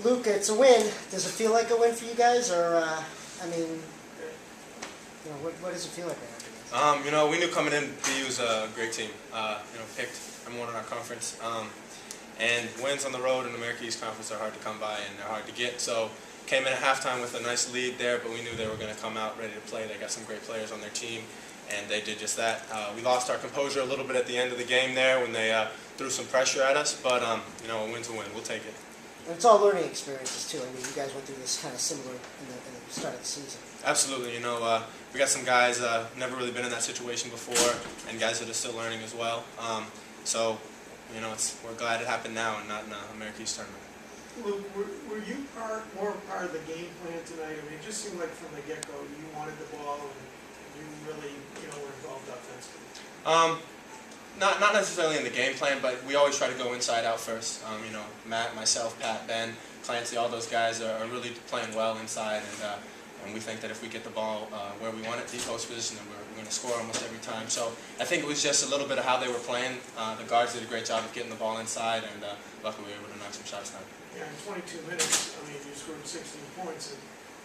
Luke, it's a win. Does it feel like a win for you guys, or I mean, what does it feel like right now? We knew coming in BU was a great team. Picked #1 in our conference, and wins on the road in the America East Conference are hard to come by and they're hard to get. So came in at halftime with a nice lead there, but we knew they were going to come out ready to play. They got some great players on their team, and they did just that. We lost our composure a little bit at the end of the game there when they threw some pressure at us, but a win's a win. We'll take it. And it's all learning experiences too. I mean, you guys went through this kind of similar in the start of the season. Absolutely. We got some guys never really been in that situation before, and guys that are still learning as well. We're glad it happened now and not in the America East tournament. Luke, were you more part of the game plan tonight? I mean, it just seemed like from the get-go you wanted the ball and you really, were involved offensively. Not necessarily in the game plan, but we always try to go inside out first. Matt, myself, Pat, Ben, Clancy, all those guys are really playing well inside, and we think that if we get the ball where we want it, deep post position, then we're going to score almost every time. So I think it was just a little bit of how they were playing. The guards did a great job of getting the ball inside, and luckily we were able to knock some shots down. Yeah, in 22 minutes, you scored 16 points,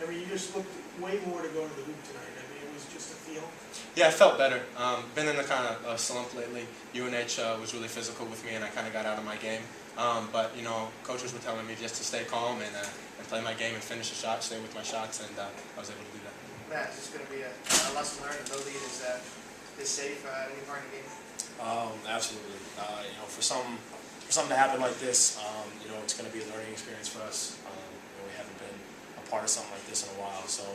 and you just looked way more to go to the hoop tonight. It was just a feel. Yeah, I felt better. Been in a kind of slump lately. UNH was really physical with me, and I kind of got out of my game. But coaches were telling me just to stay calm and play my game and finish the shot, stay with my shots, and I was able to do that. Matt, is this going to be a lesson learned? No lead is safe at any part of the game? Absolutely. For something to happen like this, it's going to be a learning experience for us. We haven't been a part of something like this in a while, so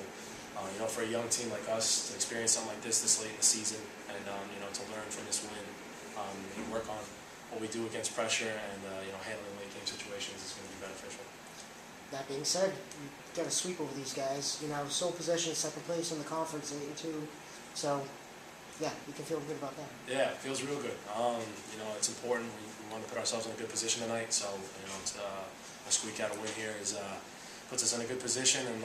for a young team like us to experience something like this late in the season, and to learn from this win, work on what we do against pressure, and handling late game situations is going to be beneficial. That being said, you got a sweep over these guys. Sole possession, second place in the conference, 8-2. So, yeah, you can feel good about that. Yeah, it feels real good. It's important. We want to put ourselves in a good position tonight. So, a squeak out a win here puts us in a good position and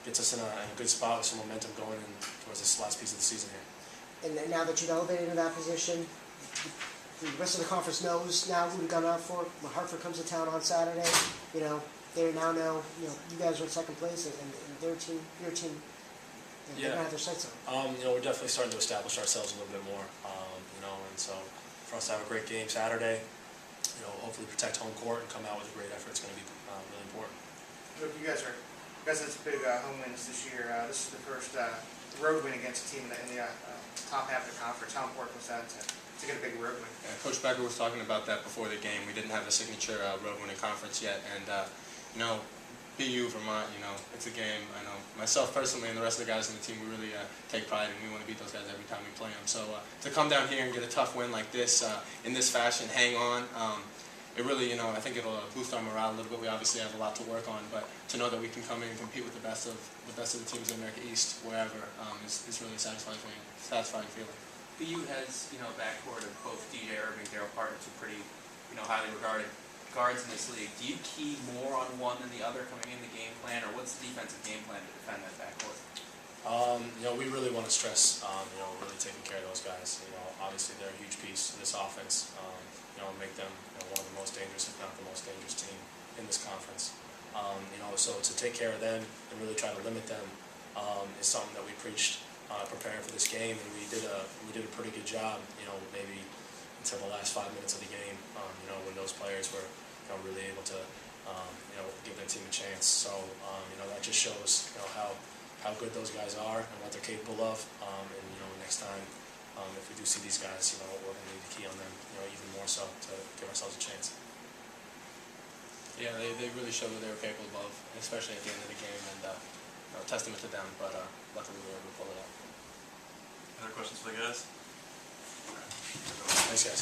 gets us in a good spot with some momentum going in towards this last piece of the season here. And now that you've elevated into that position, the rest of the conference knows now who to come out for. When Hartford comes to town on Saturday, they now know, you guys are in second place, and their team, your team, they're going to have their sights on. We're definitely starting to establish ourselves a little bit more, and so for us to have a great game Saturday, hopefully protect home court and come out with a great effort, it's going to be really important. Look, you guys had some big home wins this year. This is the first road win against a team in the top half of the conference. How important was that to get a big road win? Yeah, Coach Becker was talking about that before the game. We didn't have a signature road winning conference yet, and BU, Vermont, it's a game. I know myself personally and the rest of the guys on the team, we really take pride and we want to beat those guys every time we play them. So to come down here and get a tough win like this in this fashion, hang on, it really, I think it'll boost our morale a little bit. We obviously have a lot to work on, but to know that we can come in and compete with the best of the teams in America East, wherever, is really a satisfying feeling. BU has, a backcourt of both DJ Irving, Daryl Parton's are pretty, highly regarded guards in this league. Do you key more on one than the other coming in the game plan, or what's the defensive game plan to defend that backcourt? We really want to stress, really taking care of those guys. Obviously they're a huge piece of this offense. Make them one of the most dangerous, if not the most dangerous team in this conference. So to take care of them and really try to limit them is something that we preached preparing for this game, and we did a pretty good job. Maybe until the last 5 minutes of the game, when those players were really able to give their team a chance. So that just shows how good those guys are and what they're capable of. And next time, if we do see these guys, we're going to need to key on them, even more so to give ourselves a chance. Yeah, they really showed what they were capable of, especially at the end of the game, and testament to them. But luckily we were able to pull it out. Other questions for the guys? Thanks, guys.